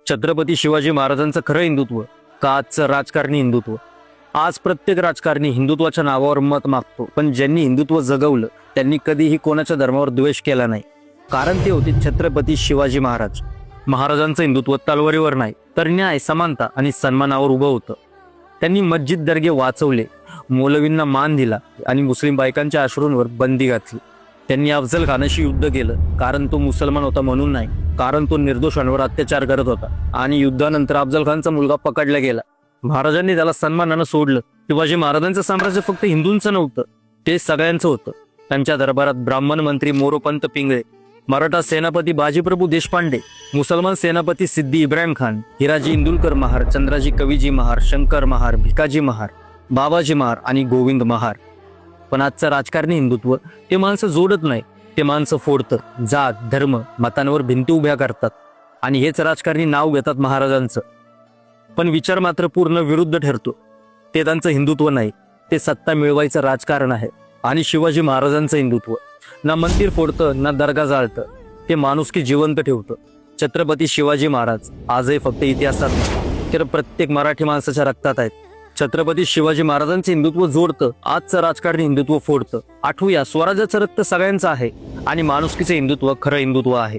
छत्रपती शिवाजी महाराजांचं खरं हिंदुत्व का आजचं राजकारणी हिंदुत्व? आज प्रत्येक राजकारणी हिंदुत्वाच्या नावावर मत मागतो, पण ज्यांनी हिंदुत्व जगवलं त्यांनी कधीही कोणाच्या धर्मावर द्वेष केला नाही. कारण ते होते छत्रपती शिवाजी महाराज. महाराजांचं हिंदुत्व तलवारीवर नाही तर न्याय, समानता आणि सन्मानावर उभं होतं. त्यांनी मस्जिद दर्गे वाचवले, मौलवींना मान दिला आणि मुस्लिम बायकांच्या अश्रूंवर बंदी घातली. त्यांनी अफजल खानाशी युद्ध केलं, कारण तो मुसलमान होता म्हणून नाही, कारण तो निर्दोषांवर अत्याचार करत होता. आणि युद्धानंतर अफजल खानचा मुलगा पकडला गेला. महाराजांनी त्याला सन्मानानं सोडलं. शिवाजी महाराजांचं साम्राज्य फक्त हिंदूंचं नव्हतं, ते सगळ्यांचं होतं. त्यांच्या दरबारात ब्राह्मण मंत्री मोरोपंत पिंगळे, मराठा सेनापती बाजीप्रभू देशपांडे, मुसलमान सेनापती सिद्दी इब्राहिम खान, हिराजी इंदुलकर महार, चंद्राजी कवीजी महार, शंकर महार, भिकाजी महार, बाबाजी महार आणि गोविंद महार. पण आजचं राजकारणी हिंदुत्व ते माणसं जोडत नाही, ते माणसं फोडतं. जात, धर्म, मतांवर भिंती उभ्या करतात आणि हेच राजकारणी नाव घेतात महाराजांचं. पण विचार मात्र पूर्ण विरुद्ध ठरतो. ते त्यांचं हिंदुत्व नाही, ते सत्ता मिळवायचं राजकारण आहे. आणि शिवाजी महाराजांचं हिंदुत्व ना मंदिर फोडतं ना दर्गा जाळतं, ते माणुसकी जिवंत ठेवतं. छत्रपती शिवाजी महाराज आजही फक्त इतिहासात नाही, तर प्रत्येक मराठी माणसाच्या रक्तात आहेत. छत्रपती शिवाजी महाराजांचं हिंदुत्व जोडतं, आजचं राजकारणी हिंदुत्व फोडतं. आठवूया, स्वराज्याचं रक्त सगळ्यांचं आहे आणि माणुसकीचं हिंदुत्व खरं हिंदुत्व आहे.